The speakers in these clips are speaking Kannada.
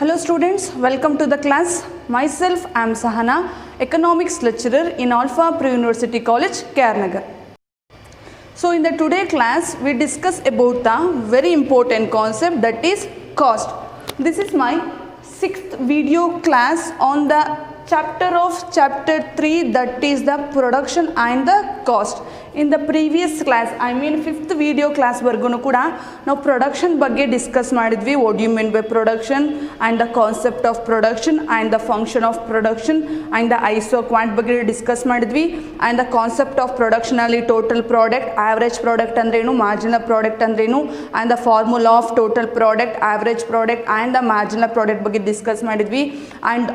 Hello students, welcome to the class. Myself, I am Sahana, economics lecturer in Alpha Pre-University College, Nagar. So in the today class, we discuss about the very important concept, that is cost. This is my 6th video class on the chapter 3, that is the production and the cost. In the previous class, I mean 5th video class ವರ್ಗೂನು ಕೂಡ ನಾವು ಪ್ರೊಡಕ್ಷನ್ ಬಗ್ಗೆ ಡಿಸ್ಕಸ್ ಮಾಡಿದ್ವಿ. What you mean by production and the concept of production and the function of production and the isoquant ಬಗ್ಗೆ ಡಿಸ್ಕಸ್ ಮಾಡಿದ್ವಿ. ಆ್ಯಂಡ್ ದ ಕಾನ್ಸೆಪ್ಟ್ ಆಫ್ ಪ್ರೊಡಕ್ಷನಲ್ಲಿ ಟೋಟಲ್ ಪ್ರಾಡಕ್ಟ್, ಆವ್ರೇಜ್ ಪ್ರಾಡಕ್ಟ್ ಅಂದ್ರೇನು, ಮಾರ್ಜಿನಲ್ ಪ್ರಾಡಕ್ಟ್ ಅಂದ್ರೇನು, and the formula of total product, average product and the marginal product ಬಗ್ಗೆ ಡಿಸ್ಕಸ್ ಮಾಡಿದ್ವಿ. ಆ್ಯಂಡ್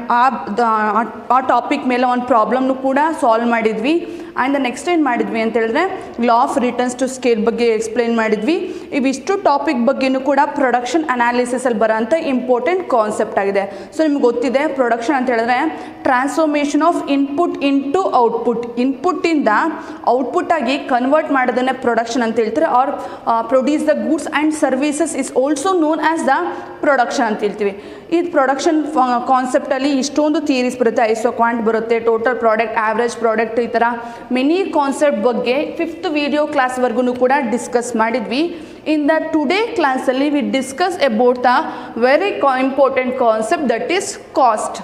ಆ ಟಾಪಿಕ್ ಮೇಲೆ ಒಂದು ಪ್ರಾಬ್ಲಮ್ನು ಕೂಡ ಸಾಲ್ವ್ ಮಾಡಿದ್ವಿ. ಆ್ಯಂಡ್ ನೆಕ್ಸ್ಟ್ ಏನು ಮಾಡಿದ್ವಿ ಅಂತ ಹೇಳಿದ್ರೆ law of returns to scale ಬಗ್ಗೆ ಎಕ್ಸ್ಪ್ಲೈನ್ ಮಾಡಿದ್ವಿ. ಇವಿಷ್ಟು ಟಾಪಿಕ್ ಬಗ್ಗೆಯೂ ಕೂಡ ಪ್ರೊಡಕ್ಷನ್ ಅನಾಲಿಸಿಸಲ್ಲಿ ಬರೋಂಥ ಇಂಪಾರ್ಟೆಂಟ್ ಕಾನ್ಸೆಪ್ಟ್ ಆಗಿದೆ. ಸೊ ನಿಮ್ಗೆ ಗೊತ್ತಿದೆ ಪ್ರೊಡಕ್ಷನ್ ಅಂತ ಹೇಳಿದ್ರೆ transformation of input into output, ಇನ್ಪುಟ್ಟಿಂದ ಔಟ್ಪುಟ್ಟಾಗಿ ಕನ್ವರ್ಟ್ ಮಾಡೋದನ್ನೇ ಪ್ರೊಡಕ್ಷನ್ ಅಂತ ಹೇಳ್ತಾರೆ. Or produce the goods and services is also known as the production ಅಂತ ಹೇಳ್ತೀವಿ. ಈ ಪ್ರೊಡಕ್ಷನ್ ಕಾನ್ಸೆಪ್ಟಲ್ಲಿ ಇಷ್ಟೊಂದು ಥಿಯರೀಸ್ ಬರುತ್ತೆ, ಐಸೋ ಕ್ವಾಂಟ್ ಬರುತ್ತೆ, ಟೋಟಲ್ ಪ್ರಾಡಕ್ಟ್, ಆವ್ರೇಜ್ ಪ್ರಾಡಕ್ಟ್, ಈ ಥರ ಮೆನಿ ಕಾನ್ಸೆಪ್ಟ್ ಬಗ್ಗೆ 5th ವಿಡಿಯೋ ಕ್ಲಾಸ್ವರೆಗೂ ಕೂಡ ಡಿಸ್ಕಸ್ ಮಾಡಿದ್ವಿ. ಇನ್ ದ ಟುಡೇ ಕ್ಲಾಸಲ್ಲಿ we discuss about the very important concept, that is cost.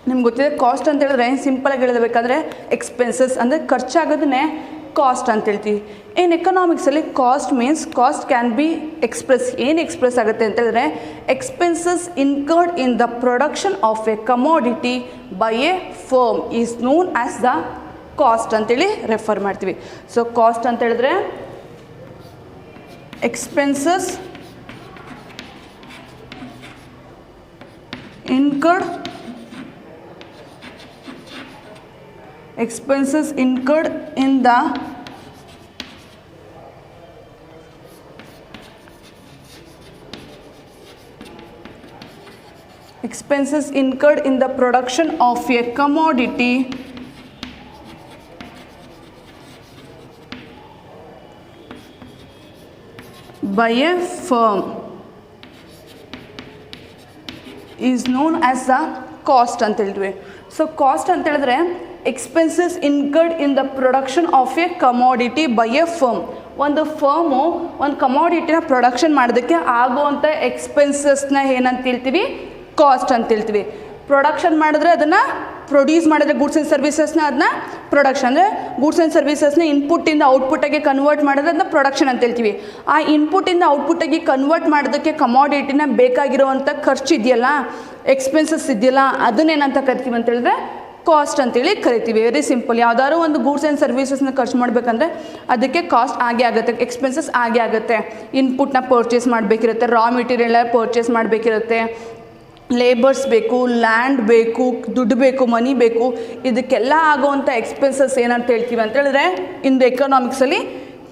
ನಿಮ್ಗೆ ಗೊತ್ತಿದೆ ಕಾಸ್ಟ್ ಅಂತ ಹೇಳಿದ್ರೆ ಸಿಂಪಲಾಗಿ ಹೇಳಬೇಕಾದ್ರೆ ಎಕ್ಸ್ಪೆನ್ಸಸ್ ಅಂದರೆ ಖರ್ಚಾಗೋದನ್ನೇ ಕಾಸ್ಟ್ ಅಂತ ಹೇಳ್ತೀವಿ. ಇನ್ ಎಕನಾಮಿಕ್ಸಲ್ಲಿ cost means cost can be express, ಏನು ಎಕ್ಸ್ಪ್ರೆಸ್ ಆಗುತ್ತೆ ಅಂತ ಹೇಳಿದ್ರೆ expenses incurred in the production of a commodity by a firm is known as the cost ಅಂತೇಳಿ ರೆಫರ್ ಮಾಡ್ತೀವಿ. ಸೊ ಕಾಸ್ಟ್ ಅಂತ ಹೇಳಿದ್ರೆ expenses incurred in the expenses incurred in the production of a commodity by a firm is known as the cost ಅಂತ ಹೇಳ್ತೀವಿ. ಸೊ ಕಾಸ್ಟ್ ಅಂತ ಹೇಳಿದ್ರೆ expenses incurred in the production of a commodity by a firm. ಒಂದು ಫರ್ಮು ಒಂದು ಕಮೋಡಿಟಿನ ಪ್ರೊಡಕ್ಷನ್ ಮಾಡೋದಕ್ಕೆ ಆಗುವಂಥ ಎಕ್ಸ್ಪೆನ್ಸಸ್ನ ಏನಂತ ಹೇಳ್ತೀವಿ, ಕಾಸ್ಟ್ ಅಂತ ಹೇಳ್ತೀವಿ. ಪ್ರೊಡಕ್ಷನ್ ಮಾಡಿದ್ರೆ ಅದನ್ನು ಪ್ರೊಡ್ಯೂಸ್ ಮಾಡಿದ್ರೆ ಗೂಡ್ಸ್ ಆ್ಯಂಡ್ ಸರ್ವಿಸಸ್ನ ಅದನ್ನ ಪ್ರೊಡಕ್ಷನ್, ಅಂದರೆ ಗೂಡ್ಸ್ ಆ್ಯಂಡ್ ಸರ್ವಿಸಸ್ನ ಇನ್ಪುಟ್ಟಿಂದ ಔಟ್ಪುಟ್ಟಾಗಿ ಕನ್ವರ್ಟ್ ಮಾಡಿದ್ರೆ ಅದನ್ನ ಪ್ರೊಡಕ್ಷನ್ ಅಂತ ಹೇಳ್ತೀವಿ. ಆ ಇನ್ಪುಟ್ಟಿಂದ ಔಟ್ಪುಟ್ಟಾಗಿ ಕನ್ವರ್ಟ್ ಮಾಡೋದಕ್ಕೆ ಕಮೋಡಿಟಿನ ಬೇಕಾಗಿರುವಂಥ ಖರ್ಚು ಇದೆಯಲ್ಲ, ಎಕ್ಸ್ಪೆನ್ಸಸ್ ಇದೆಯಲ್ಲ, ಅದನ್ನೇನಂತ ಕರಿತೀವಿ ಅಂತ ಹೇಳಿದ್ರೆ ಕಾಸ್ಟ್ ಅಂತೇಳಿ ಕರಿತೀವಿ. Very simple. ಯಾವ್ದಾದ್ರು ಒಂದು ಗೂಡ್ಸ್ ಆ್ಯಂಡ್ ಸರ್ವಿಸಸ್ನ ಖರ್ಚು ಮಾಡಬೇಕಂದ್ರೆ ಅದಕ್ಕೆ ಕಾಸ್ಟ್ ಆಗೇ ಆಗುತ್ತೆ, ಎಕ್ಸ್ಪೆನ್ಸಸ್ ಆಗೇ ಆಗುತ್ತೆ. ಇನ್ಪುಟ್ನ ಪರ್ಚೇಸ್ ಮಾಡಬೇಕಿರುತ್ತೆ, ರಾ ಮೆಟೀರಿಯಲ್ ಪರ್ಚೇಸ್ ಮಾಡಬೇಕಿರುತ್ತೆ, ಲೇಬರ್ಸ್ ಬೇಕು, ಲ್ಯಾಂಡ್ ಬೇಕು, ದುಡ್ಡು ಬೇಕು, ಮನಿ ಬೇಕು, ಇದಕ್ಕೆಲ್ಲ ಆಗೋವಂಥ ಎಕ್ಸ್ಪೆನ್ಸಸ್ ಏನಂತ ಹೇಳ್ತೀವಿ ಅಂತ ಹೇಳಿದ್ರೆ ಇನ್ ದ ಎಕನಾಮಿಕ್ಸಲ್ಲಿ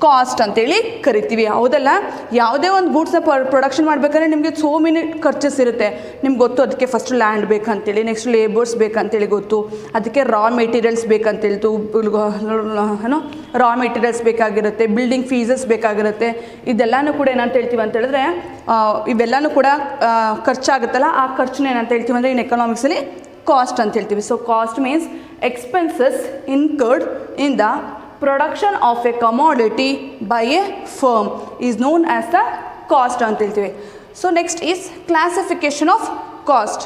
ಕಾಸ್ಟ್ ಅಂತೇಳಿ ಕರಿತೀವಿ. ಹೌದಲ್ಲ, ಯಾವುದೇ ಒಂದು ಗೂಡ್ಸ್ನ ಪ್ರೊಡಕ್ಷನ್ ಮಾಡಬೇಕಾದ್ರೆ ನಿಮಗೆ ಸೋ ಮೆನಿ ಖರ್ಚಸ್ ಇರುತ್ತೆ. ನಿಮ್ಗೆ ಗೊತ್ತು, ಅದಕ್ಕೆ ಫಸ್ಟ್ ಲ್ಯಾಂಡ್ ಬೇಕಂತೇಳಿ, ನೆಕ್ಸ್ಟ್ ಲೇಬರ್ಸ್ ಬೇಕಂತೇಳಿ ಗೊತ್ತು, ಅದಕ್ಕೆ ರಾ ಮೆಟೀರಿಯಲ್ಸ್ ಬೇಕಂತೇಳ್ತು, ಏನೋ ರಾ ಮೆಟೀರಿಯಲ್ಸ್ ಬೇಕಾಗಿರುತ್ತೆ, ಬಿಲ್ಡಿಂಗ್ ಫೀಸಸ್ ಬೇಕಾಗಿರುತ್ತೆ. ಇದೆಲ್ಲನೂ ಕೂಡ ಏನಂತ ಹೇಳ್ತೀವಿ ಅಂತ ಹೇಳಿದ್ರೆ ಇವೆಲ್ಲನೂ ಕೂಡ ಖರ್ಚಾಗುತ್ತಲ್ಲ, ಆ ಖರ್ಚನ್ನ ಏನಂತ ಹೇಳ್ತೀವಿ ಅಂದರೆ ಇನ್ ಎಕನಾಮಿಕ್ಸಲ್ಲಿ ಕಾಸ್ಟ್ ಅಂತ ಹೇಳ್ತೀವಿ. So cost means expenses incurred in the production of a commodity by a firm is known as the cost ಅಂತ ಹೇಳ್ತೀವಿ. So next is classification of cost.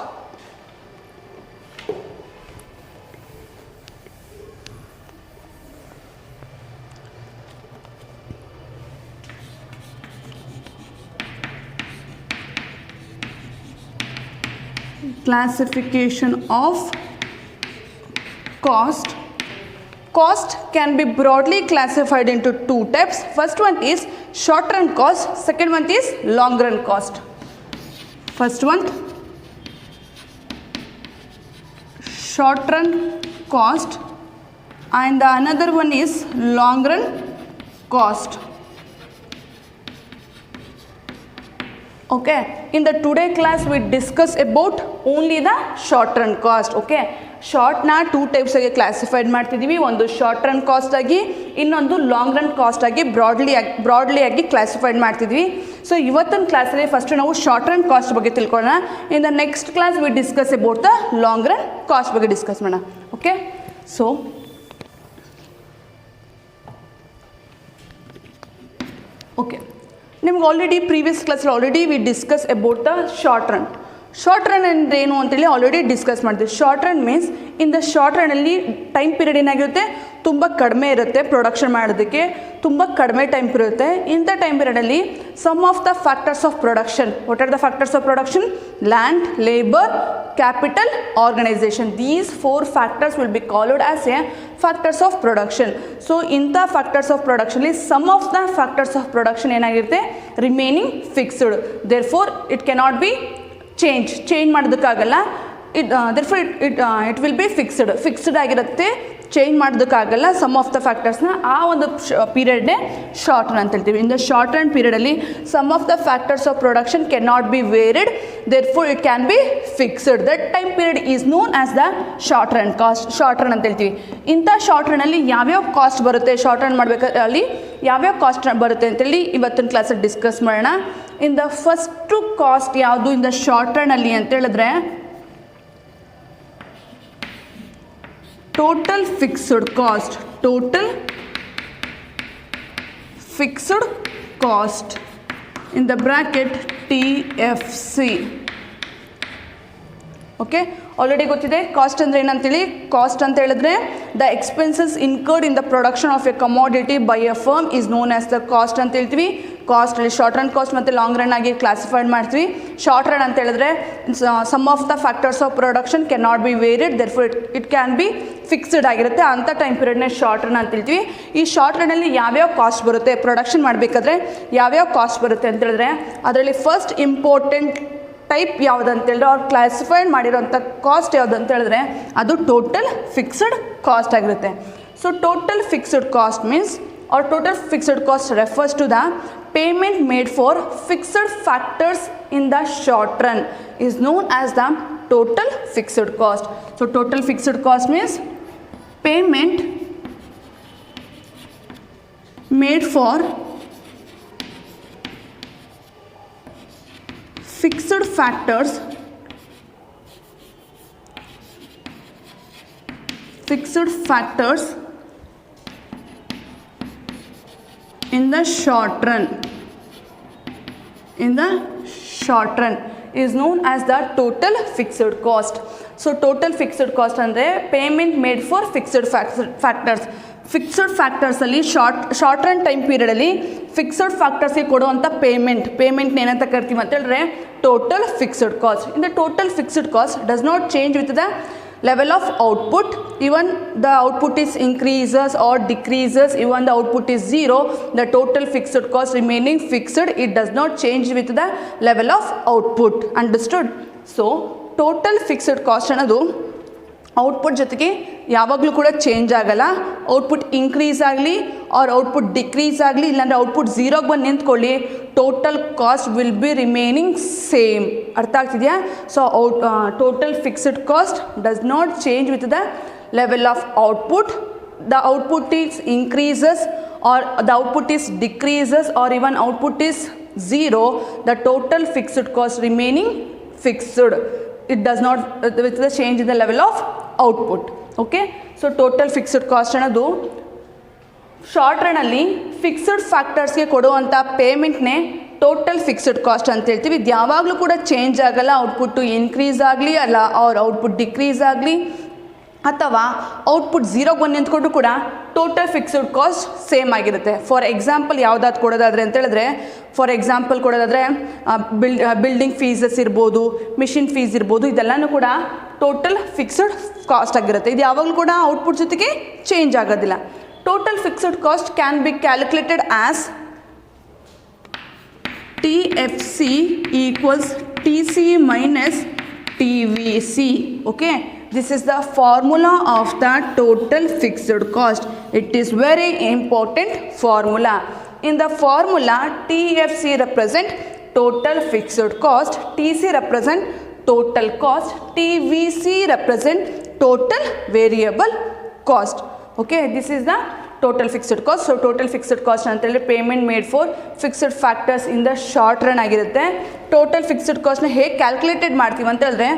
Classification of cost. Cost can be broadly classified into two types. First one is short run cost, second one is long run cost. First one, short run cost, and the another one is long run cost. Okay, in the today class we discuss about only the short run cost. Okay, short ನ 2 ಟೈಪ್ಸ್ ಆಗಿ ಕ್ಲಾಸಿಫೈಡ್ ಮಾಡ್ತಿದ್ದೀವಿ. ಒಂದು ಶಾರ್ಟ್ ರನ್ ಕಾಸ್ಟ್ ಆಗಿ, ಇನ್ನೊಂದು ಲಾಂಗ್ ರನ್ ಕಾಸ್ಟ್ ಆಗಿ ಬ್ರಾಡ್ಲಿ ಆಗಿ ಕ್ಲಾಸಿಫೈಡ್ ಮಾಡ್ತಿದ್ವಿ. ಸೊ ಇವತ್ತಿನ ಕ್ಲಾಸಲ್ಲಿ ಫಸ್ಟ್ ನಾವು ಶಾರ್ಟ್ ರನ್ ಕಾಸ್ಟ್ ಬಗ್ಗೆ ತಿಳ್ಕೊಳ್ಳೋಣ. In the next class we discuss about the long run cost ಬಗ್ಗೆ ಡಿಸ್ಕಸ್ ಮಾಡೋಣ. ಓಕೆ, ಸೊ ಓಕೆ, ನಿಮ್ಗೆ ಆಲ್ರೆಡಿ ಪ್ರೀವಿಯಸ್ ಕ್ಲಾಸಲ್ಲಿ already we discuss about the short run. Short run ಅಂದರೆ ಏನು ಅಂತೇಳಿ ಆಲ್ರೆಡಿ ಡಿಸ್ಕಸ್ ಮಾಡ್ತೀವಿ. Short run means in the short ರನ್ನಲ್ಲಿ ಟೈಮ್ ಪೀರಿಯಡ್ ಏನಾಗಿರುತ್ತೆ, ತುಂಬ ಕಡಿಮೆ ಇರುತ್ತೆ. ಪ್ರೊಡಕ್ಷನ್ ಮಾಡೋದಕ್ಕೆ ತುಂಬ ಕಡಿಮೆ ಟೈಮ್ ಇರುತ್ತೆ. ಇಂಥ ಟೈಮ್ ಪೀರಿಯಡಲ್ಲಿ some of the factors of production, what are the factors of production? Land, labour, capital, organisation. These 4 factors will be called as a factors of production. So ಇಂಥ ಫ್ಯಾಕ್ಟರ್ಸ್ ಆಫ್ ಪ್ರೊಡಕ್ಷನ್ಲಿ some of the factors of production ಏನಾಗಿರುತ್ತೆ, remaining fixed. Therefore it cannot be change ಮಾಡೋದಕ್ಕಾಗಲ್ಲ. Therefore it will be fixed ಆಗಿರುತ್ತೆ, ಚೇಂಜ್ ಮಾಡೋದಕ್ಕಾಗಲ್ಲ ಸಮ್ ಆಫ್ ದ ಫ್ಯಾಕ್ಟರ್ಸ್ನ. ಆ ಒಂದು ಪೀರಿಯಡ್ನೇ ಶಾರ್ಟ್ ರನ್ ಅಂತ ಹೇಳ್ತೀವಿ. ಇನ್ ದ ಶಾರ್ಟ್ ರನ್ ಪೀರಿಯಡಲ್ಲಿ some of the factors of production can not be varied, therefore it can be fixed. That time period is known as the short run cost, short run ಅಂತ ಹೇಳ್ತೀವಿ. ಇಂಥ ಶಾರ್ಟ್ ರನ್ನಲ್ಲಿ ಯಾವ್ಯಾವ ಕಾಸ್ಟ್ ಬರುತ್ತೆ, ಶಾರ್ಟ್ ರನ್ ಮಾಡಬೇಕಾದಲ್ಲಿ ಯಾವ್ಯಾವ ಕಾಸ್ಟ್ ಬರುತ್ತೆ ಅಂತೇಳಿ ಇವತ್ತಿನ ಕ್ಲಾಸಲ್ಲಿ ಡಿಸ್ಕಸ್ ಮಾಡೋಣ. ಇನ್ ದ ಫಸ್ಟು ಕಾಸ್ಟ್ ಯಾವುದು ಇನ್ ದ ಶಾರ್ಟ್ ರನ್ನಲ್ಲಿ ಅಂತ ಹೇಳಿದ್ರೆ total fixed cost, total fixed cost in the bracket TFC. Okay, already ಗೊತ್ತಿದೆ ಕಾಸ್ಟ್ ಅಂದರೆ ಏನಂತೇಳಿ. ಕಾಸ್ಟ್ ಅಂತ ಹೇಳಿದ್ರೆ the expenses incurred in the production of a commodity by a firm is known as the cost ಅಂತ ಹೇಳ್ತೀವಿ. ಕಾಸ್ಟಲ್ಲಿ ಶಾರ್ಟ್ ರನ್ ಕಾಸ್ಟ್ ಮತ್ತು ಲಾಂಗ್ ರನ್ ಆಗಿ ಕ್ಲಾಸಿಫೈಡ್ ಮಾಡ್ತೀವಿ. ಶಾರ್ಟ್ ರನ್ ಅಂತ ಹೇಳಿದ್ರೆ some of the factors of production can not be varied, therefore it can be fixed ಆಗಿರುತ್ತೆ. ಅಂಥ ಟೈಮ್ ಪೀರಿಯಡ್ನೇ ಶಾರ್ಟ್ ರನ್ ಅಂತ ಹೇಳ್ತೀವಿ. ಈ ಶಾರ್ಟ್ ರನ್ನಲ್ಲಿ ಯಾವ್ಯಾವ ಕಾಸ್ಟ್ ಬರುತ್ತೆ, ಪ್ರೊಡಕ್ಷನ್ ಮಾಡಬೇಕಾದ್ರೆ ಯಾವ್ಯಾವ ಕಾಸ್ಟ್ ಬರುತ್ತೆ ಅಂತ ಹೇಳಿದ್ರೆ ಅದರಲ್ಲಿ ಫಸ್ಟ್ ಇಂಪಾರ್ಟೆಂಟ್ ಟೈಪ್ ಯಾವುದು ಅಂತೇಳಿದ್ರೆ ಅವ್ರು ಕ್ಲಾಸಿಫೈಡ್ ಮಾಡಿರೋಂಥ ಕಾಸ್ಟ್ ಯಾವುದು ಅಂತ ಹೇಳಿದ್ರೆ ಅದು ಟೋಟಲ್ ಫಿಕ್ಸ್ಡ್ ಕಾಸ್ಟ್ ಆಗಿರುತ್ತೆ. So total fixed cost means or total fixed cost refers to the payment made for fixed factors in the short run is known as the total fixed cost. So total fixed cost means payment made for fixed factors in the short run is known as the total fixed cost. So total fixed cost ಅಂದರೆ payment made for fixed factors. Fixed ಫ್ಯಾಕ್ಟರ್ಸಲ್ಲಿ ಶಾರ್ಟ್ ರನ್ ಟೈಮ್ ಪೀರಿಯಡಲ್ಲಿ ಫಿಕ್ಸ್ಡ್ ಫ್ಯಾಕ್ಟರ್ಸ್ಗೆ ಕೊಡುವಂಥ ಪೇಮೆಂಟ್ನ ಏನಂತ ಕರಿತೀವಿ ಅಂತ ಹೇಳಿದ್ರೆ total fixed cost. In the total fixed cost does not change with the level of output, even the output is increases or decreases, even the output is zero, the total fixed cost remaining fixed, it does not change with the level of output. Understood? So total fixed cost ಅನ್ನೋದು ಔಟ್ಪುಟ್ ಜೊತೆಗೆ ಯಾವಾಗಲೂ ಕೂಡ ಚೇಂಜ್ ಆಗಲ್ಲ. ಔಟ್ಪುಟ್ ಇನ್ಕ್ರೀಸ್ ಆಗಲಿ ಆರ್ ಔಟ್ಪುಟ್ ಡಿಕ್ರೀಸ್ ಆಗಲಿ, ಇಲ್ಲಾಂದರೆ ಔಟ್ಪುಟ್ ಝೀರೋಗೆ ಬಂದು ನಿಂತ್ಕೊಳ್ಳಿ, total cost will be remaining same. ಅರ್ಥ ಆಗ್ತಿದೆಯಾ? So total fixed cost does not change with the level of output. The output is increases or the output is decreases or even output is zero, the total fixed cost remaining fixed. It does not with the change in the level of output. Okay, so total fixed cost ಅನ್ನೋದು ಶಾರ್ಟ್ ರನ್ನಲ್ಲಿ ಫಿಕ್ಸ್ಡ್ ಫ್ಯಾಕ್ಟರ್ಸ್ಗೆ ಕೊಡುವಂಥ ಪೇಮೆಂಟ್ನೇ ಟೋಟಲ್ ಫಿಕ್ಸ್ಡ್ ಕಾಸ್ಟ್ ಅಂತ ಹೇಳ್ತೀವಿ. ಇದು ಯಾವಾಗಲೂ ಕೂಡ ಚೇಂಜ್ ಆಗಲ್ಲ. ಔಟ್ಪುಟ್ಟು ಇನ್ಕ್ರೀಸ್ ಆಗಲಿ ಅಲ್ಲ ಅವ್ರ ಔಟ್ಪುಟ್ ಡಿಕ್ರೀಸ್ ಆಗಲಿ ಅಥವಾ ಔಟ್ಪುಟ್ ಝೀರೋಗೆ ಬಂದು ನಿಂತ್ಕೊಂಡು ಕೂಡ ಟೋಟಲ್ ಫಿಕ್ಸ್ಡ್ ಕಾಸ್ಟ್ ಸೇಮ್ ಆಗಿರುತ್ತೆ. ಫಾರ್ ಎಕ್ಸಾಂಪಲ್ ಯಾವುದಾದ್ರು ಕೊಡೋದಾದರೆ ಅಂತ ಹೇಳಿದ್ರೆ, ಫಾರ್ ಎಕ್ಸಾಂಪಲ್ ಕೊಡೋದಾದರೆ ಬಿಲ್ಡಿಂಗ್ ಫೀಸಸ್ ಇರ್ಬೋದು, ಮಿಷಿನ್ ಫೀಸ್ ಇರ್ಬೋದು, ಇದೆಲ್ಲನೂ ಕೂಡ ಟೋಟಲ್ ಫಿಕ್ಸ್ಡ್ ಕಾಸ್ಟ್ ಆಗಿರುತ್ತೆ. ಇದು ಯಾವಾಗಲೂ ಕೂಡ ಔಟ್ಪುಟ್ ಜೊತೆಗೆ ಚೇಂಜ್ ಆಗೋದಿಲ್ಲ. Total fixed cost can be calculated as TFC equals TC minus TVC. Okay, this is the formula of the total fixed cost. It is very important formula. In the formula, TFC represent total fixed cost, TC represent total cost, TVC represent total variable cost. Okay, this is the total fixed cost. So total fixed cost ಅಂತ ಹೇಳಿದ್ರೆ payment made for fixed factors in the short run ಆಗಿರುತ್ತೆ. ಟೋಟಲ್ ಫಿಕ್ಸ್ಡ್ ಕಾಸ್ಟ್ನ ಹೇಗೆ ಕ್ಯಾಲ್ಕುಲೇಟೆಡ್ ಮಾಡ್ತೀವಿ ಅಂತ ಹೇಳಿದ್ರೆ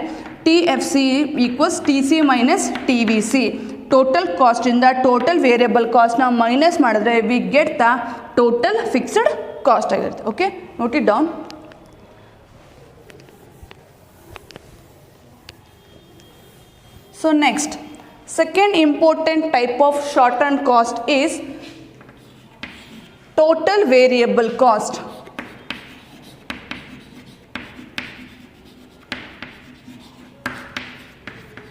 TFC equals TC minus TVC. Total ಕಾಸ್ಟಿಂದ ಟೋಟಲ್ ವೇರಿಯಬಲ್ ಕಾಸ್ಟ್ನ ಮೈನಸ್ ಮಾಡಿದ್ರೆ we get the total fixed cost ಆಗಿರುತ್ತೆ. Okay, note it down. So next, second important type of short run cost is total variable cost.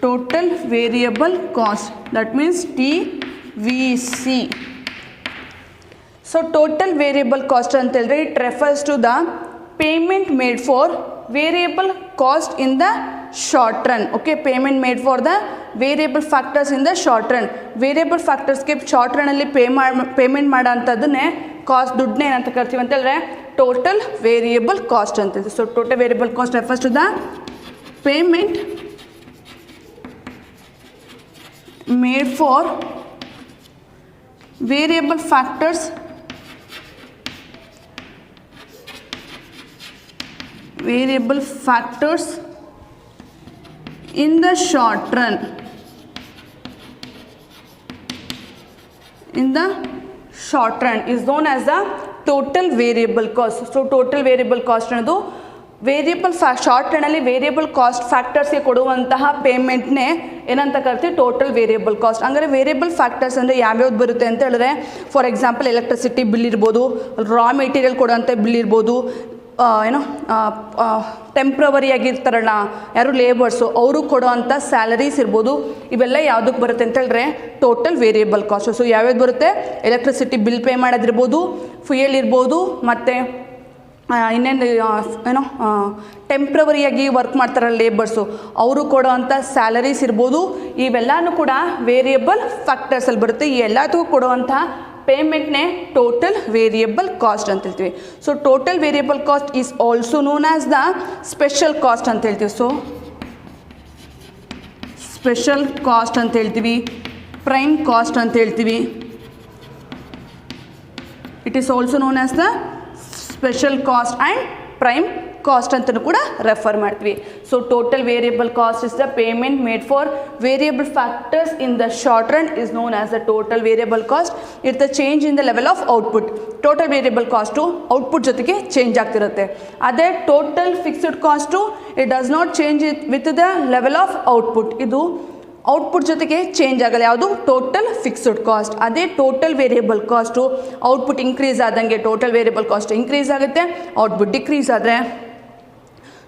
Total variable cost, that means TVC. So total variable cost ಅಂತ ಹೇಳಿದ್ರೆ it refers to the payment made for variable cost in the short run. Okay, payment made for the variable factors in the short run. Variable factors ಗೆ ಶಾರ್ಟ್ ರನ್ ಅಲ್ಲಿ ಪೇಮೆಂಟ್ ಮಾಡೋ ಅಂಥದ್ದನ್ನೇ ಕಾಸ್ಟ್ ದುಡ್ಡನ್ನ ಏನಂತ ಕರಿತೀವಿ ಅಂತ ಹೇಳಿದ್ರೆ ಟೋಟಲ್ ವೇರಿಯಬಲ್ ಕಾಸ್ಟ್ ಅಂತ. So total variable cost refers to the payment made for variable factors in the short run. In the short run is known as the total variable cost. So total variable cost ಅನ್ನೋದು ವೇರಿಯಬಲ್ ಶಾರ್ಟ್ ರನ್ನಲ್ಲಿ ವೇರಿಯಬಲ್ ಕಾಸ್ಟ್ ಫ್ಯಾಕ್ಟರ್ಸ್ಗೆ ಕೊಡುವಂತಹ ಪೇಮೆಂಟ್ನೇ ಏನಂತ ಕರಿತೀವಿ ಟೋಟಲ್ ವೇರಿಯಬಲ್ ಕಾಸ್ಟ್. ಹಂಗಾರೆ ವೇರಿಯಬಲ್ ಫ್ಯಾಕ್ಟರ್ಸ್ ಅಂದರೆ ಯಾವ್ಯಾವ್ದು ಬರುತ್ತೆ ಅಂತ ಹೇಳಿದ್ರೆ ಫಾರ್ ಎಕ್ಸಾಂಪಲ್ ಎಲೆಕ್ಟ್ರಿಸಿಟಿ ಬಿಲ್ ಇರ್ಬೋದು, ರಾ ಮೆಟೀರಿಯಲ್ ಕೊಡುವಂಥ ಬಿಲ್ ಇರ್ಬೋದು, ಏನೋ ಟೆಂಪ್ರವರಿಯಾಗಿರ್ತಾರಲ್ಲ ಯಾರು ಲೇಬರ್ಸು ಅವರು ಕೊಡೋವಂಥ ಸ್ಯಾಲರೀಸ್ ಇರ್ಬೋದು, ಇವೆಲ್ಲ ಯಾವುದಕ್ಕೆ ಬರುತ್ತೆ ಅಂತ ಹೇಳಿದ್ರೆ ಟೋಟಲ್ ವೇರಿಯಬಲ್ ಕಾಸ್ಟ್. ಸೊ ಯಾವ್ಯಾವ್ದು ಬರುತ್ತೆ, ಎಲೆಕ್ಟ್ರಿಸಿಟಿ ಬಿಲ್ ಪೇ ಮಾಡೋದಿರ್ಬೋದು, ಫ್ಯೂಯಲ್ ಇರ್ಬೋದು, ಮತ್ತು ಇನ್ನೇನು ಏನೋ ಟೆಂಪ್ರವರಿಯಾಗಿ ವರ್ಕ್ ಮಾಡ್ತಾರಲ್ಲ ಲೇಬರ್ಸು ಅವರು ಕೊಡೋವಂಥ ಸ್ಯಾಲರೀಸ್ ಇರ್ಬೋದು, ಇವೆಲ್ಲನೂ ಕೂಡ ವೇರಿಯಬಲ್ ಫ್ಯಾಕ್ಟರ್ಸಲ್ಲಿ ಬರುತ್ತೆ. ಈ ಎಲ್ಲದಕ್ಕೂ ಕೊಡುವಂಥ ಪೇಮೆಂಟ್ನೇ ಟೋಟಲ್ ವೇರಿಯಬಲ್ ಕಾಸ್ಟ್ ಅಂತ ಹೇಳ್ತೀವಿ. So total variable cost is also known as the special cost ಅಂತ ಹೇಳ್ತೀವಿ. ಸೊ ಸ್ಪೆಷಲ್ ಕಾಸ್ಟ್ ಅಂತ ಹೇಳ್ತೀವಿ, ಪ್ರೈಮ್ ಕಾಸ್ಟ್ ಅಂತ ಹೇಳ್ತೀವಿ. It is also known as the special cost and prime cost ಅಂತಲೂ ಕೂಡ ರೆಫರ್ ಮಾಡ್ತೀವಿ. So total variable cost is the payment made for variable factors in the short run is known as the total variable cost. It's the change in the level of output. Total variable cost output ಜೊತೆಗೆ ಚೇಂಜ್ ಆಗ್ತಿರುತ್ತೆ. ಅದೇ total fixed cost it does not change it with the level of output. ಇದು ಔಟ್ಪುಟ್ ಜೊತೆಗೆ ಚೇಂಜ್ ಆಗಲ್ಲ, ಯಾವುದು ಟೋಟಲ್ ಫಿಕ್ಸ್ಡ್ ಕಾಸ್ಟ್. ಅದೇ total variable cost output increase ಆದಂಗೆ ಟೋಟಲ್ ವೇರಿಯಬಲ್ ಕಾಸ್ಟ್ ಇನ್ಕ್ರೀಸ್ ಆಗುತ್ತೆ, ಔಟ್ಪುಟ್ ಡಿಕ್ರೀಸ್ ಆದರೆ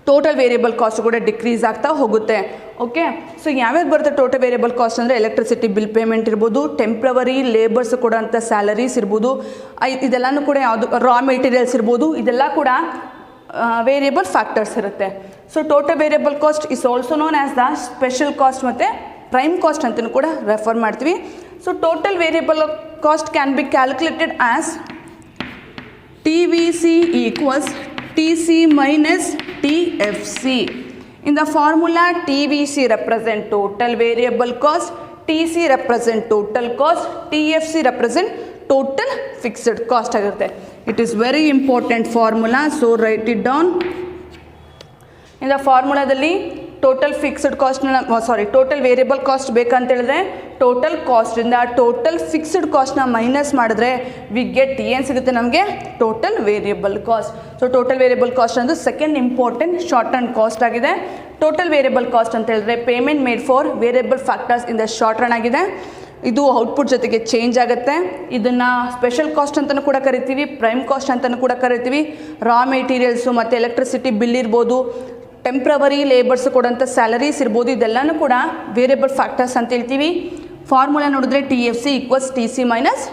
ಟೋಟಲ್ ವೇರಿಯಬಲ್ ಕಾಸ್ಟ್ ಕೂಡ ಡಿಕ್ರೀಸ್ ಆಗ್ತಾ ಹೋಗುತ್ತೆ. ಓಕೆ, ಸೊ ಯಾವ್ಯಾವ್ದು ಬರುತ್ತೆ ಟೋಟಲ್ ವೇರಿಯಬಲ್ ಕಾಸ್ಟ್ ಅಂದರೆ ಎಲೆಕ್ಟ್ರಿಸಿಟಿ ಬಿಲ್ ಪೇಮೆಂಟ್ ಇರ್ಬೋದು, ಟೆಂಪ್ರವರಿ ಲೇಬರ್ಸ್ ಕೊಡೋಂಥ ಸ್ಯಾಲರೀಸ್ ಇರ್ಬೋದು, ಇದೆಲ್ಲನೂ ಕೂಡ ಯಾವುದು ರಾ ಮೆಟೀರಿಯಲ್ಸ್ ಇರ್ಬೋದು, ಇದೆಲ್ಲ ಕೂಡ ವೇರಿಯಬಲ್ ಫ್ಯಾಕ್ಟರ್ಸ್ ಇರುತ್ತೆ. So total variable cost is also non as the special cost ಮತ್ತು ಪ್ರೈಮ್ ಕಾಸ್ಟ್ ಅಂತಲೂ ಕೂಡ ರೆಫರ್ ಮಾಡ್ತೀವಿ. So total variable cost can be calculated as TVC equals TC minus TFC. In the formula, TVC represent total variable cost, TC represent total cost, TFC represent total fixed cost ಆಗಿರುತ್ತೆ. It is very important formula, so write it down. In the formulaದಲ್ಲಿ ಟೋಟಲ್ ಫಿಕ್ಸ್ಡ್ ಕಾಸ್ಟ್ನ ಟೋಟಲ್ ವೇರಿಯಬಲ್ ಕಾಸ್ಟ್ ಬೇಕಂತ ಹೇಳಿದ್ರೆ ಟೋಟಲ್ ಕಾಸ್ಟಿಂದ ಟೋಟಲ್ ಫಿಕ್ಸ್ಡ್ ಕಾಸ್ಟ್ನ ಮೈನಸ್ ಮಾಡಿದ್ರೆ ವಿ ಗೆಟ್ ಏನು ಸಿಗುತ್ತೆ ನಮಗೆ total variable cost. So total variable cost ಅಂದರೆ second important short run cost ಆಗಿದೆ. ಟೋಟಲ್ ವೇರಿಯಬಲ್ ಕಾಸ್ಟ್ ಅಂತ ಹೇಳಿದ್ರೆ payment made for variable factors in the short run ಆಗಿದೆ. ಇದು ಔಟ್ಪುಟ್ ಜೊತೆಗೆ ಚೇಂಜ್ ಆಗುತ್ತೆ. ಇದನ್ನು ಸ್ಪೆಷಲ್ ಕಾಸ್ಟ್ ಅಂತಲೂ ಕೂಡ ಕರಿತೀವಿ, ಪ್ರೈಮ್ ಕಾಸ್ಟ್ ಅಂತಲೂ ಕೂಡ ಕರಿತೀವಿ. ರಾ ಮೆಟೀರಿಯಲ್ಸು ಮತ್ತು ಎಲೆಕ್ಟ್ರಿಸಿಟಿ ಬಿಲ್ ಇರ್ಬೋದು, ಟೆಂಪ್ರವರಿ ಲೇಬರ್ಸ್ ಕೊಡೋಂಥ ಸ್ಯಾಲರೀಸ್ ಇರ್ಬೋದು, ಇದೆಲ್ಲನೂ ಕೂಡ ವೇರಿಯಬಲ್ ಫ್ಯಾಕ್ಟರ್ಸ್ ಅಂತ ಹೇಳ್ತೀವಿ. ಫಾರ್ಮುಲಾ ನೋಡಿದ್ರೆ TFC equals TC minus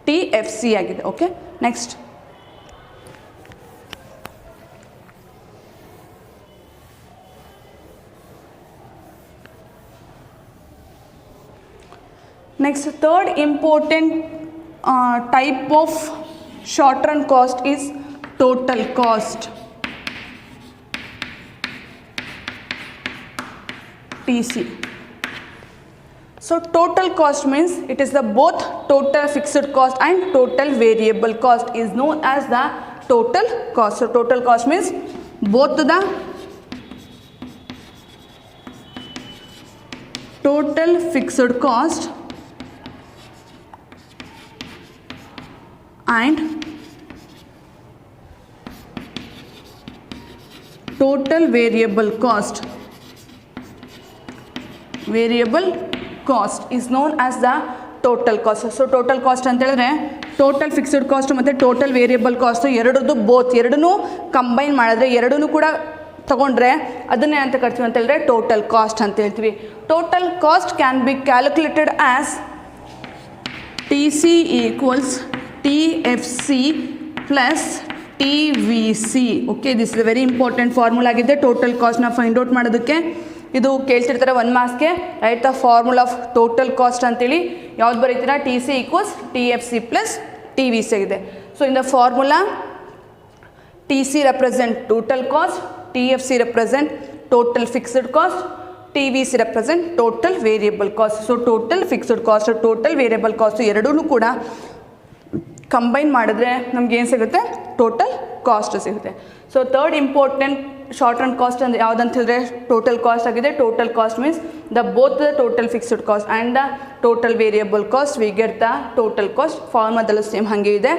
TFC ಆಗಿದೆ. Okay, next third important type of short run cost is total cost. TC. So total cost means it is the both total fixed cost and total variable cost is known as the total cost. So total cost means both the total fixed cost and total variable cost is known as the total cost. So total cost ಅಂತ ಹೇಳಿದ್ರೆ ಟೋಟಲ್ ಫಿಕ್ಸ್ಡ್ ಕಾಸ್ಟ್ ಮತ್ತು ಟೋಟಲ್ ವೇರಿಯಬಲ್ ಕಾಸ್ಟ್ ಎರಡರದ್ದು ಬೋತ್ ಎರಡನ್ನೂ ಕಂಬೈನ್ ಮಾಡಿದ್ರೆ ಎರಡನ್ನೂ ಕೂಡ ತಗೊಂಡ್ರೆ ಅದನ್ನೇ ಅಂತ ಕರಿತೀವಿ ಅಂತ ಹೇಳಿದ್ರೆ ಟೋಟಲ್ ಕಾಸ್ಟ್ ಅಂತ ಹೇಳ್ತೀವಿ. Total cost can be calculated as TC equals TFC plus TVC. Okay, this is a very important formula ಆಗಿದೆ ಟೋಟಲ್ ಕಾಸ್ಟ್ನ ಫೈಂಡ್ ಔಟ್ ಮಾಡೋದಕ್ಕೆ. ಇದು ಕೇಳ್ತಿರ್ತಾರೆ 1 ಮಾರ್ಕ್ಸ್ಗೆ, right the formula of total cost ಅಂತೇಳಿ ಯಾವ್ದು ಬರೀತೀರಾ? TC equals TFC plus TVC ಆಗಿದೆ. So in the formula TC represent total cost, TFC represent total fixed cost, TVC represent total variable cost. So total fixed cost total variable cost ಎರಡೂ ಕೂಡ ಕಂಬೈನ್ ಮಾಡಿದ್ರೆ ನಮ್ಗೆ ಏನು ಸಿಗುತ್ತೆ? ಟೋಟಲ್ ಕಾಸ್ಟ್ ಸಿಗುತ್ತೆ. So third important short run cost ಅಂದರೆ ಯಾವುದಂತ ಹೇಳಿದ್ರೆ ಟೋಟಲ್ ಕಾಸ್ಟ್ ಆಗಿದೆ. Total cost means the both the total fixed cost and the total variable cost we get the total cost. ಫಾರ್ಮದಲ್ಲೂ ಸೇಮ್ ಹಾಗೆ ಇದೆ,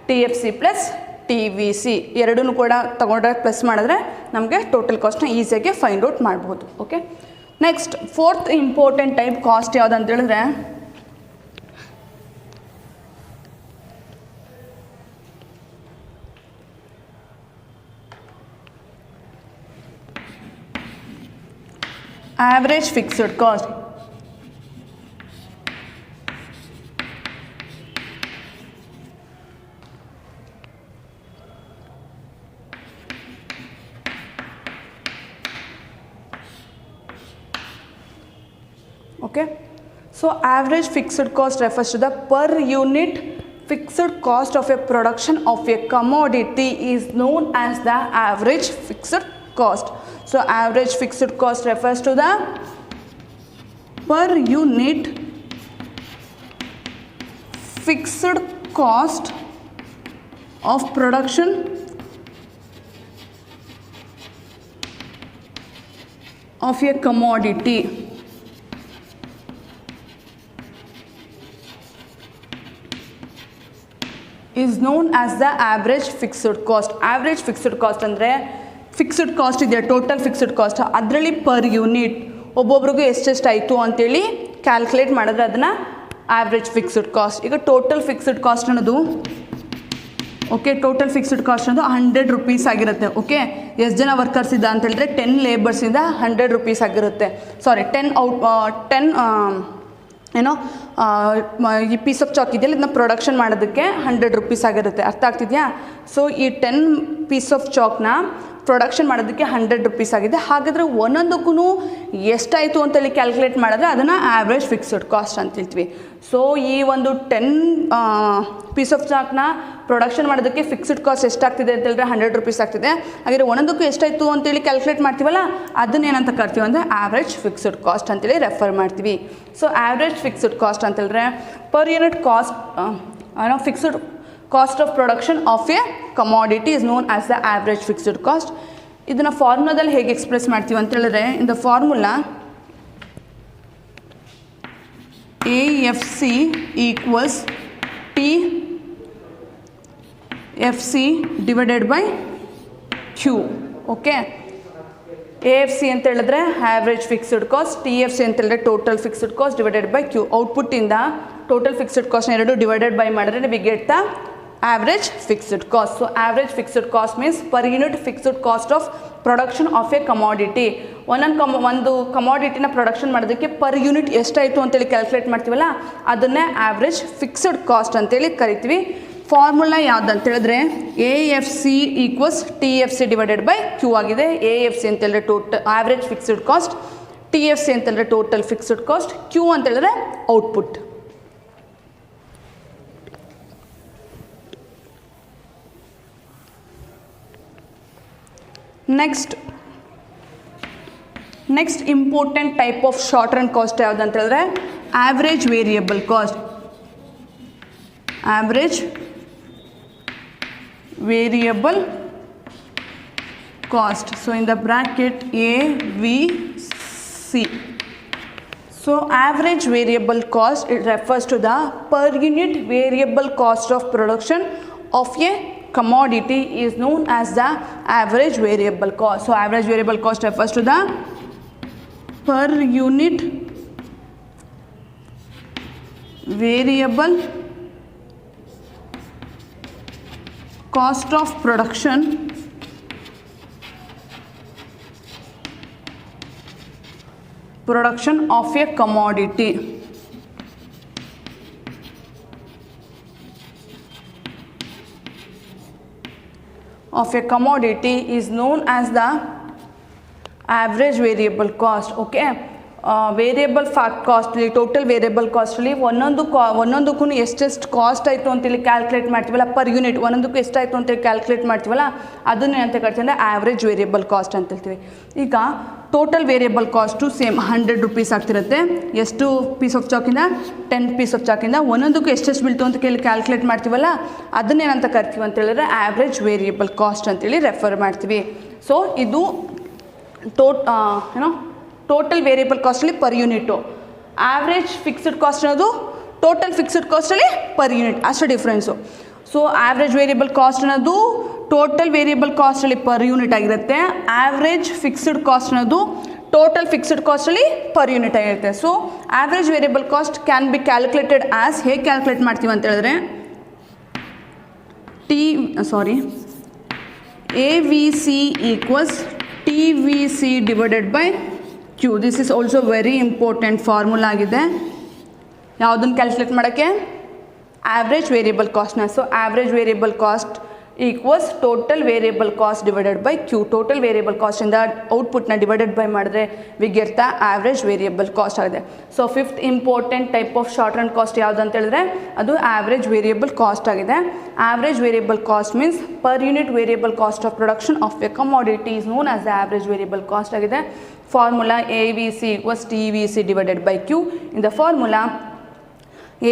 TFC ಪ್ಲಸ್ TVC ಎರಡೂ ಕೂಡ ತಗೊಂಡ್ರೆ ಪ್ಲಸ್ ಮಾಡಿದ್ರೆ ನಮಗೆ ಟೋಟಲ್ ಕಾಸ್ಟ್ನ ಈಸಿಯಾಗಿ ಫೈಂಡ್ ಔಟ್ ಮಾಡ್ಬೋದು. Okay, next fourth important type cost ಯಾವುದಂತ ಹೇಳಿದ್ರೆ average fixed cost. Okay, so average fixed cost refers to the per unit fixed cost of a production of a commodity is known as the average fixed cost. So average fixed cost refers to the per unit fixed cost of production of a commodity is known as the average fixed cost. Average fixed cost ಅಂದರೆ ಫಿಕ್ಸ್ಡ್ ಕಾಸ್ಟ್ ಇದೆ, ಟೋಟಲ್ ಫಿಕ್ಸ್ಡ್ ಕಾಸ್ಟ್, ಅದರಲ್ಲಿ ಪರ್ ಯೂನಿಟ್ ಒಬ್ಬೊಬ್ರಿಗೂ ಎಷ್ಟೆಷ್ಟಾಯಿತು ಅಂತೇಳಿ ಕ್ಯಾಲ್ಕುಲೇಟ್ ಮಾಡಿದ್ರೆ ಅದನ್ನು ಆವ್ರೇಜ್ ಫಿಕ್ಸ್ಡ್ ಕಾಸ್ಟ್. ಈಗ ಟೋಟಲ್ ಫಿಕ್ಸ್ಡ್ ಕಾಸ್ಟ್ ಅನ್ನೋದು ಓಕೆ, ಟೋಟಲ್ ಫಿಕ್ಸ್ಡ್ ಕಾಸ್ಟ್ ಅನ್ನೋದು 100 ರೂಪೀಸ್ ಆಗಿರುತ್ತೆ. ಓಕೆ, ಎಷ್ಟು ಜನ ವರ್ಕರ್ಸ್ ಇದೆ ಅಂತ ಹೇಳಿದ್ರೆ 10 ಲೇಬರ್ಸಿಂದ 100 ರೂಪೀಸ್ ಆಗಿರುತ್ತೆ. ಸಾರಿ 10 ಏನೋ ಈ ಪೀಸ್ ಆಫ್ ಚಾಕ್ ಇದೆಯಲ್ಲ ಇದನ್ನ ಪ್ರೊಡಕ್ಷನ್ ಮಾಡೋದಕ್ಕೆ 100 ರೂಪೀಸ್ ಆಗಿರುತ್ತೆ. ಅರ್ಥ ಆಗ್ತಿದೆಯಾ? ಸೊ ಈ 10 ಪೀಸ್ ಆಫ್ ಚಾಕ್ನ ಪ್ರೊಡಕ್ಷನ್ ಮಾಡೋದಕ್ಕೆ 100 ರೂಪೀಸ್ ಆಗಿದೆ. ಹಾಗಾದರೆ ಒಂದೊಂದಕ್ಕೂ ಎಷ್ಟಾಯಿತು ಅಂತೇಳಿ ಕ್ಯಾಲ್ಕುಲೇಟ್ ಮಾಡಿದ್ರೆ ಅದನ್ನು ಆವ್ರೇಜ್ ಫಿಕ್ಸ್ಡ್ ಕಾಸ್ಟ್ ಅಂತ ಹೇಳ್ತೀವಿ. ಸೊ ಈ ಒಂದು 10 ಪೀಸ್ ಆಫ್ ಚಾಕ್ನ ಪ್ರೊಡಕ್ಷನ್ ಮಾಡೋದಕ್ಕೆ ಫಿಕ್ಸ್ಡ್ ಕಾಸ್ಟ್ ಎಷ್ಟಾಗ್ತಿದೆ ಅಂತ ಹೇಳಿದ್ರೆ 100 ರೂಪೀಸ್ ಆಗ್ತಿದೆ. ಹಾಗಾದರೆ ಒಂದೊಂದಕ್ಕೂ ಎಷ್ಟಾಯಿತು ಅಂತೇಳಿ ಕ್ಯಾಲ್ಕುಲೇಟ್ ಮಾಡ್ತೀವಲ್ಲ ಅದನ್ನೇನಂತ ಕರಿತೀವಿ ಅಂದರೆ ಆವ್ರೇಜ್ ಫಿಕ್ಸ್ಡ್ ಕಾಸ್ಟ್ ಅಂತೇಳಿ ರೆಫರ್ ಮಾಡ್ತೀವಿ. ಸೊ ಆವ್ರೇಜ್ ಫಿಕ್ಸ್ಡ್ ಕಾಸ್ಟ್ ಅಂತ ಹೇಳಿದ್ರೆ per unit cost fixed cost of production of a commodity is known as the average fixed cost. ಇದನ್ನು ಫಾರ್ಮುಲಾದಲ್ಲಿ ಹೇಗೆ ಎಕ್ಸ್ಪ್ರೆಸ್ ಮಾಡ್ತೀವಿ ಅಂತ ಹೇಳಿದ್ರೆ in the formula AFC equals TFC divided by Q. Okay, AFC ಅಂತ ಹೇಳಿದ್ರೆ ಆವ್ರೇಜ್ ಫಿಕ್ಸ್ಡ್ ಕಾಸ್ಟ್, TFC ಅಂತ ಹೇಳಿದ್ರೆ total fixed cost divided by Q. ಔಟ್ಪುಟ್ಟಿಂದ ಟೋಟಲ್ ಫಿಕ್ಸ್ಡ್ ಕಾಸ್ಟ್ನ ಎರಡು ಡಿವೈಡೆಡ್ ಬೈ ಮಾಡಿದ್ರೆ we get the average fixed cost. So average fixed cost means per unit fixed cost of production of a commodity. ಒಂದು ಕಮಾಡಿಟಿನ ಪ್ರೊಡಕ್ಷನ್ ಮಾಡೋದಕ್ಕೆ ಪರ್ ಯೂನಿಟ್ ಎಷ್ಟಾಯಿತು ಅಂತೇಳಿ ಕ್ಯಾಲ್ಕುಲೇಟ್ ಮಾಡ್ತೀವಲ್ಲ ಅದನ್ನೇ ಆವ್ರೇಜ್ ಫಿಕ್ಸ್ಡ್ ಕಾಸ್ಟ್ ಅಂತೇಳಿ ಕರಿತೀವಿ. ಫಾರ್ಮುಲಾ ಯಾವುದಂತ ಹೇಳಿದ್ರೆ AFC equals TFC divided by Q ಆಗಿದೆ. AFC ಅಂತ ಹೇಳಿದ್ರೆ total average fixed cost, TFC ಅಂತ ಹೇಳಿದ್ರೆ ಟೋಟಲ್ ಫಿಕ್ಸ್ಡ್ ಕಾಸ್ಟ್, Q ಅಂತ ಹೇಳಿದ್ರೆ output. Next next important type of short run cost ಯಾವುದು ಅಂತ ಹೇಳಿದ್ರೆ average variable cost. Average variable cost. So in the bracket AVC. So average variable cost, it refers to the per unit variable cost of production of a commodity is known as the average variable cost. So average variable cost refers to the per unit variable cost of production of a commodity. Of a commodity is known as the average variable cost. Okay, variable ಕಾಸ್ಟಲ್ಲಿ ಟೋಟಲ್ ವೇರಿಯಬಲ್ ಕಾಸ್ಟಲ್ಲಿ ಒಂದೊಂದಕ್ಕೂ ಎಷ್ಟೆಷ್ಟು ಕಾಸ್ಟ್ ಆಯಿತು ಅಂತೇಳಿ ಕ್ಯಾಲ್ಕುಲೇಟ್ ಮಾಡ್ತೀವಲ್ಲ, ಪರ್ ಯೂನಿಟ್ ಒಂದೊಂದಕ್ಕೂ ಎಷ್ಟಾಯಿತು ಅಂತೇಳಿ ಕ್ಯಾಲ್ಕುಲೇಟ್ ಮಾಡ್ತೀವಲ್ಲ, ಅದನ್ನೇ ಅಂತ ಕರಿತೀವಿ ಅಂದರೆ ಆವ್ರೇಜ್ ವೇರಿಯಬಲ್ ಕಾಸ್ಟ್ ಅಂತ ಹೇಳ್ತೀವಿ. ಈಗ total variable cost same 100 rupees ಆಗ್ತಿರುತ್ತೆ. ಎಷ್ಟು ಪೀಸ್ ಆಫ್ ಚಾಕಿಂದ 10 ಪೀಸ್ ಆಫ್ ಚಾಕಿಂದ ಒಂದೊಂದಕ್ಕೂ ಎಷ್ಟೆಷ್ಟು ಬೀಳ್ತು ಅಂತ ಕೇಳಿ ಕ್ಯಾಲ್ಕುಲೇಟ್ ಮಾಡ್ತೀವಲ್ಲ, ಅದನ್ನೇನಂತ ಕರಿತೀವಿ ಅಂತ ಹೇಳಿದ್ರೆ ಆವ್ರೇಜ್ ವೇರಿಯಬಲ್ ಕಾಸ್ಟ್ ಅಂತೇಳಿ ರೆಫರ್ ಮಾಡ್ತೀವಿ. ಸೊ ಇದು ಟೋಟಲ್ ವೇರಿಯಬಲ್ ಕಾಸ್ಟಲ್ಲಿ per unit, average fixed cost ಅನ್ನೋದು ಟೋಟಲ್ ಫಿಕ್ಸ್ಡ್ ಕಾಸ್ಟಲ್ಲಿ ಪರ್ ಯೂನಿಟ್, ಅಷ್ಟು difference. So average variable cost ಅನ್ನೋದು ಟೋಟಲ್ ವೇರಿಯಬಲ್ ಕಾಸ್ಟಲ್ಲಿ ಪರ್ ಯೂನಿಟ್ ಆಗಿರುತ್ತೆ, ಆವ್ರೇಜ್ ಫಿಕ್ಸ್ಡ್ ಕಾಸ್ಟ್ ಅನ್ನೋದು ಟೋಟಲ್ ಫಿಕ್ಸ್ಡ್ ಕಾಸ್ಟಲ್ಲಿ ಪರ್ ಯೂನಿಟ್ ಆಗಿರುತ್ತೆ. So average variable cost can be calculated as, ಹೇಗೆ ಕ್ಯಾಲ್ಕುಲೇಟ್ ಮಾಡ್ತೀವಿ ಅಂತ ಹೇಳಿದ್ರೆ AVC equals TVC divided by Q. This is also very important formula ಆಗಿದೆ. ಯಾವುದನ್ನು ಕ್ಯಾಲ್ಕುಲೇಟ್ ಮಾಡೋಕ್ಕೆ? ಆವ್ರೇಜ್ ವೇರಿಯಬಲ್ ಕಾಸ್ಟ್ನ. So average variable cost equals total variable cost divided by Q. Total variable ಕಾಸ್ಟಿಂದ ಔಟ್ಪುಟ್ನ ಡಿವೈಡೆಡ್ ಬೈ ಮಾಡಿದ್ರೆ we get the average variable cost ಆಗಿದೆ. So fifth important type of short run cost ಯಾವುದು ಅಂತ ಹೇಳಿದ್ರೆ ಅದು ಆವ್ರೇಜ್ ವೇರಿಯಬಲ್ ಕಾಸ್ಟ್ ಆಗಿದೆ. Average variable cost means per unit variable cost of production of a commodity is known as the average variable cost ಆಗಿದೆ. Formula AVC equals TVC divided by Q. In the formula,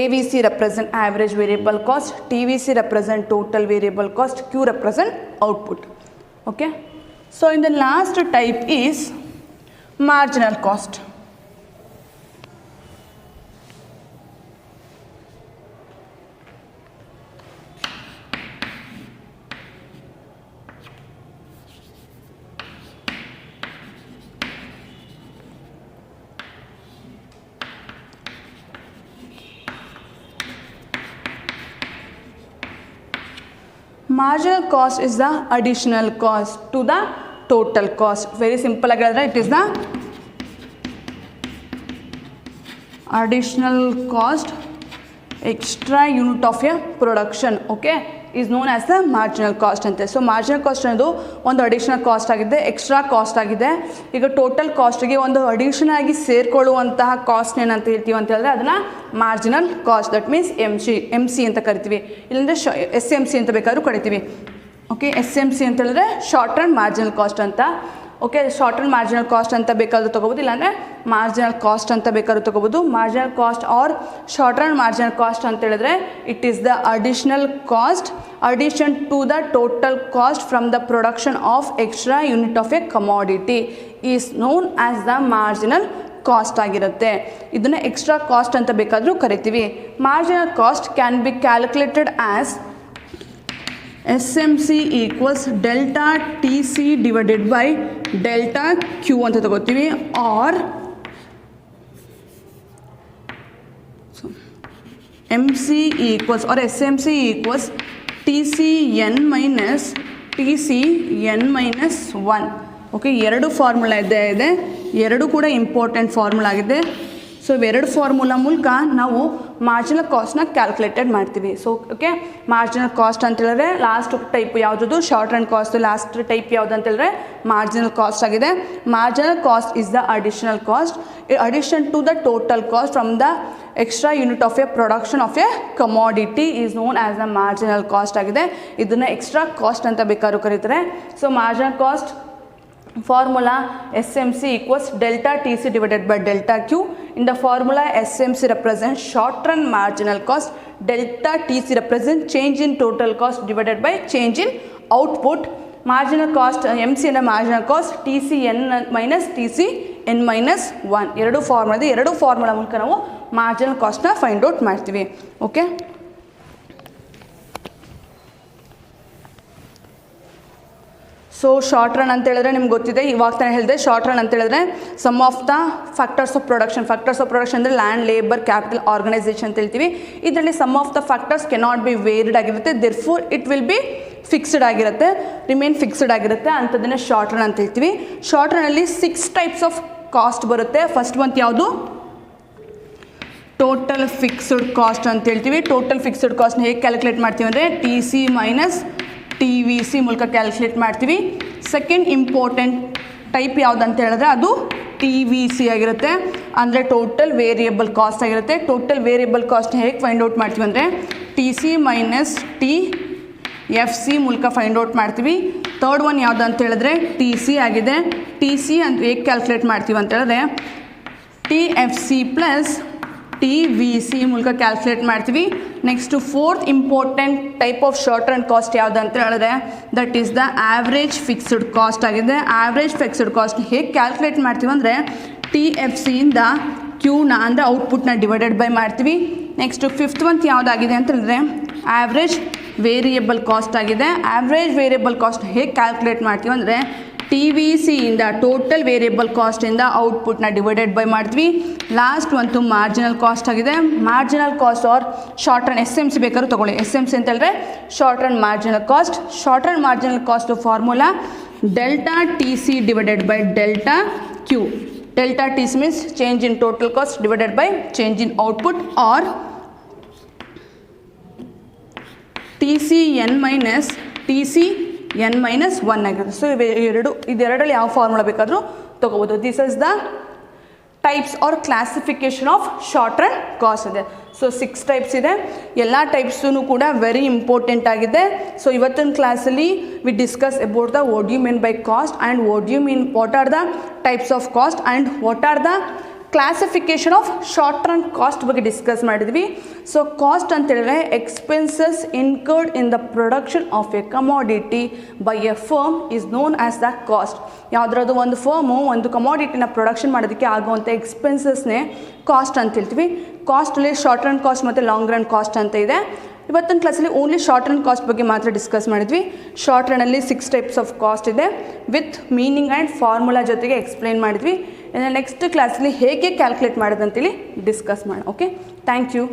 AVC represent average variable cost, TVC represent total variable cost, Q represent output. Okay. So in the last type is marginal cost. Marginal cost is the additional cost to the total cost. Very simple ಆಗಿದ್ರೆ it is the additional cost extra unit of a production. Okay, is known as the marginal cost ante. So marginal cost ಅನ್ನೋದು ಒಂದು ಅಡಿಷನಲ್ ಕಾಸ್ಟ್ ಆಗಿದೆ, ಎಕ್ಸ್ಟ್ರಾ ಕಾಸ್ಟ್ ಆಗಿದೆ. ಈಗ ಟೋಟಲ್ ಕಾಸ್ಟ್ಗೆ ಒಂದು ಅಡಿಷನಲ್ ಆಗಿ ಸೇರ್ಕೊಳ್ಳುವಂತಹ ಕಾಸ್ಟ್ ಏನಂತ ಹೇಳ್ತೀವಿ ಅಂತ ಹೇಳಿದ್ರೆ ಅದನ್ನು marginal cost, that means M C ಅಂತ ಕರಿತೀವಿ, ಇಲ್ಲಂದರೆ SMC ಅಂತ ಬೇಕಾದ್ರೂ ಕರಿತೀವಿ. ಓಕೆ, SMC ಅಂತ ಹೇಳಿದ್ರೆ ಶಾರ್ಟ್ ರನ್ ಮಾರ್ಜಿನಲ್ ಕಾಸ್ಟ್ ಅಂತ. Okay, short run marginal cost ಅಂತ ಬೇಕಾದ್ರೂ ತೊಗೋಬೋದು, ಇಲ್ಲಾಂದರೆ ಮಾರ್ಜಿನಲ್ ಕಾಸ್ಟ್ ಅಂತ ಬೇಕಾದ್ರೂ ತೊಗೋಬೋದು. Marginal cost or short run marginal cost ಅಂತ ಹೇಳಿದ್ರೆ it is the additional cost addition to the total cost from the production of extra unit of a commodity is known as the marginal cost ಆಗಿರುತ್ತೆ. ಇದನ್ನು ಎಕ್ಸ್ಟ್ರಾ ಕಾಸ್ಟ್ ಅಂತ ಬೇಕಾದರೂ ಕರಿತೀವಿ. Marginal cost can be calculated as SMC equals delta TC divided by delta Q ಅಂತ ತಗೋತೀವಿ, or MC equals or SMC equals TCN minus TCN minus 1. Okay, ಎರಡು ಫಾರ್ಮುಲಾ ಇದೆ, ಎರಡು ಕೂಡ ಇಂಪಾರ್ಟೆಂಟ್ ಫಾರ್ಮುಲಾ ಆಗಿದೆ. ಸೊ ಇವೆರಡು ಫಾರ್ಮುಲಾ ಮೂಲಕ ನಾವು ಮಾರ್ಜಿನಲ್ ಕಾಸ್ಟ್ನ ಕ್ಯಾಲ್ಕುಲೇಟೆಡ್ ಮಾಡ್ತೀವಿ. ಸೊ ಓಕೆ, ಮಾರ್ಜಿನಲ್ ಕಾಸ್ಟ್ ಅಂತ ಹೇಳಿದ್ರೆ ಲಾಸ್ಟ್ ಟೈಪ್ ಯಾವುದದು short run cost, last type ಯಾವುದು ಅಂತ ಹೇಳಿದ್ರೆ ಮಾರ್ಜಿನಲ್ ಕಾಸ್ಟ್ ಆಗಿದೆ. Marginal cost is the additional cost addition to the total cost from the extra unit of a production of a commodity is known as the marginal cost ಆಗಿದೆ. ಇದನ್ನು ಎಕ್ಸ್ಟ್ರಾ ಕಾಸ್ಟ್ ಅಂತ ಬೇಕಾದ್ರೂ ಕರೀತಾರೆ. So marginal cost formula SMC equals delta TC divided by delta Q. In the formula SMC represents short run marginal cost, delta TC represents change in total cost divided by change in output. Marginal cost MC and marginal cost TCN minus TCN minus 1 ಎರಡು ಫಾರ್ಮುಲಾ ಮೂಲಕ ನಾವು ಮಾರ್ಜಿನಲ್ ಕಾಸ್ಟ್ನ ಫೈಂಡ್ ಔಟ್ ಮಾಡ್ತೀವಿ. ಓಕೆ, ಸೊ ಶಾರ್ಟ್ ರನ್ ಅಂತ ಹೇಳಿದ್ರೆ ನಿಮ್ಗೆ ಗೊತ್ತಿದೆ, ಇವಾಗ ತಾನೇ ಹೇಳಿದೆ. ಶಾರ್ಟ್ ರನ್ ಅಂತ ಹೇಳಿದ್ರೆ some of the factors of production ಅಂದರೆ ಲ್ಯಾಂಡ್, ಲೇಬರ್, ಕ್ಯಾಪಿಟಲ್, ಆರ್ಗನೈಸೇಷನ್ ಅಂತ ಹೇಳ್ತೀವಿ. ಇದರಲ್ಲಿ some of the factors cannot be varied ಆಗಿರುತ್ತೆ, therefore it will be fixed ಆಗಿರುತ್ತೆ, ರಿಮೇನ್ ಫಿಕ್ಸ್ಡ್ ಆಗಿರುತ್ತೆ, ಅಂಥದ್ದನ್ನೇ ಶಾರ್ಟ್ ರನ್ ಅಂತ ಹೇಳ್ತೀವಿ. ಶಾರ್ಟ್ ರನ್ನಲ್ಲಿ 6 ಟೈಪ್ಸ್ ಆಫ್ ಕಾಸ್ಟ್ ಬರುತ್ತೆ. ಫಸ್ಟ್ ಒಂದು ಯಾವುದು? ಟೋಟಲ್ ಫಿಕ್ಸ್ಡ್ ಕಾಸ್ಟ್ ಅಂತ ಹೇಳ್ತೀವಿ. ಟೋಟಲ್ ಫಿಕ್ಸ್ಡ್ ಕಾಸ್ಟ್ನ ಹೇಗೆ ಕ್ಯಾಲ್ಕುಲೇಟ್ ಮಾಡ್ತೀವಿ ಅಂದರೆ TC ಮೈನಸ್ TVC ಮೂಲಕ ಕ್ಯಾಲ್ಕುಲೇಟ್ ಮಾಡ್ತೀವಿ. ಸೆಕೆಂಡ್ ಇಂಪಾರ್ಟೆಂಟ್ ಟೈಪ್ ಯಾವುದು ಅಂತ ಹೇಳಿದ್ರೆ ಅದು TVC ಆಗಿರುತ್ತೆ, ಅಂದರೆ ಟೋಟಲ್ ವೇರಿಯಬಲ್ ಕಾಸ್ಟ್ ಆಗಿರುತ್ತೆ. ಟೋಟಲ್ ವೇರಿಯಬಲ್ ಕಾಸ್ಟ್ನ ಹೇಗೆ ಫೈಂಡ್ ಔಟ್ ಮಾಡ್ತೀವಿ ಅಂದರೆ TC ಮೈನಸ್ TFC ಮೂಲಕ ಫೈಂಡ್ ಔಟ್ ಮಾಡ್ತೀವಿ. ಥರ್ಡ್ ಒನ್ ಯಾವುದು ಅಂತ ಹೇಳಿದ್ರೆ TC ಆಗಿದೆ. TC ಅಂತ ಹೇಗೆ ಕ್ಯಾಲ್ಕುಲೇಟ್ ಮಾಡ್ತೀವಿ ಅಂತ ಹೇಳಿದ್ರೆ TFC ಪ್ಲಸ್ TVC ಮೂಲಕ ಕ್ಯಾಲ್ಕುಲೇಟ್ ಮಾಡ್ತೀವಿ. Next fourth important type of short run cost ಯಾವುದು ಅಂತ ಹೇಳಿದ್ರೆ that is the average fixed cost ಆಗಿದೆ. ಆವ್ರೇಜ್ ಫಿಕ್ಸ್ಡ್ ಕಾಸ್ಟ್ ಹೇಗೆ ಕ್ಯಾಲ್ಕುಲೇಟ್ ಮಾಡ್ತೀವಿ ಅಂದರೆ TFCಯಿಂದ Qನ ಅಂದರೆ ಔಟ್ಪುಟ್ನ ಡಿವೈಡೆಡ್ ಬೈ ಮಾಡ್ತೀವಿ. ನೆಕ್ಸ್ಟು ಫಿಫ್ತ್ ಒನ್ ಯಾವುದಾಗಿದೆ ಅಂತ ಹೇಳಿದ್ರೆ ಆವ್ರೇಜ್ ವೇರಿಯಬಲ್ ಕಾಸ್ಟ್ ಆಗಿದೆ. ಆವ್ರೇಜ್ ವೇರಿಯಬಲ್ ಕಾಸ್ಟ್ ಹೇಗೆ ಕ್ಯಾಲ್ಕುಲೇಟ್ ಮಾಡ್ತೀವಿ ಅಂದರೆ TVCಯಿಂದ ಟೋಟಲ್ ವೇರಿಯಬಲ್ ಕಾಸ್ಟಿಂದ ಔಟ್ಪುಟ್ನ ಡಿವೈಡೆಡ್ ಬೈ ಮಾಡ್ತೀವಿ. ಲಾಸ್ಟ್ ಒಂದು ಮಾರ್ಜಿನಲ್ ಕಾಸ್ಟ್ ಆಗಿದೆ. Marginal cost or short run SMC ಬೇಕಾದ್ರೂ ತೊಗೊಳ್ಳಿ. SMC ಅಂತ ಹೇಳಿದ್ರೆ short run marginal cost. Short run marginal cost formula delta TC divided by delta Q. Delta TC means change in total cost divided by change in output or TCN minus TCN minus 1 ಆಗಿರುತ್ತೆ. ಸೊ ಇದೆರಡರಲ್ಲಿ ಯಾವ ಫಾರ್ಮುಲಾ ಬೇಕಾದರೂ ತೊಗೋಬೋದು. This is the types or classification of short run cost ಇದೆ. ಸೊ 6 ಟೈಪ್ಸ್ ಇದೆ. ಎಲ್ಲ ಟೈಪ್ಸೂ ಕೂಡ ವೆರಿ ಇಂಪಾರ್ಟೆಂಟ್ ಆಗಿದೆ. ಸೊ ಇವತ್ತಿನ ಕ್ಲಾಸಲ್ಲಿ we discuss about the what you mean by cost and what are the types of cost and what are the classification of short run cost ಬಗ್ಗೆ ಡಿಸ್ಕಸ್ ಮಾಡಿದ್ವಿ. ಸೊ ಕಾಸ್ಟ್ ಅಂತ ಹೇಳಿದ್ರೆ expenses incurred in the production of a commodity by a firm is known as the cost. ಯಾವುದಾದ್ರು ಒಂದು ಫರ್ಮು ಒಂದು ಕಮಾಡಿಟಿನ ಪ್ರೊಡಕ್ಷನ್ ಮಾಡೋದಕ್ಕೆ ಆಗುವಂಥ ಎಕ್ಸ್ಪೆನ್ಸಸ್ನೇ ಕಾಸ್ಟ್ ಅಂತ ಹೇಳ್ತೀವಿ. ಕಾಸ್ಟಲ್ಲಿ ಶಾರ್ಟ್ ರನ್ ಕಾಸ್ಟ್ ಮತ್ತು ಲಾಂಗ್ ರನ್ ಕಾಸ್ಟ್ ಅಂತ ಇದೆ. ಇವತ್ತಿನ ಕ್ಲಾಸಲ್ಲಿ ಓನ್ಲಿ ಶಾರ್ಟ್ ರನ್ ಕಾಸ್ಟ್ ಬಗ್ಗೆ ಮಾತ್ರ ಡಿಸ್ಕಸ್ ಮಾಡಿದ್ವಿ. ಶಾರ್ಟ್ ರನ್ನಲ್ಲಿ 6 ಟೈಪ್ಸ್ ಆಫ್ ಕಾಸ್ಟ್ ಇದೆ ವಿತ್ ಮೀನಿಂಗ್ ಆ್ಯಂಡ್ ಫಾರ್ಮುಲಾ ಜೊತೆಗೆ ಎಕ್ಸ್ಪ್ಲೈನ್ ಮಾಡಿದ್ವಿ. ನೆಕ್ಸ್ಟ್ ಕ್ಲಾಸಲ್ಲಿ ಹೇಗೆ ಕ್ಯಾಲ್ಕುಲೇಟ್ ಮಾಡೋದಂತೇಳಿ ಡಿಸ್ಕಸ್ ಮಾಡೋಣ. Okay, thank you.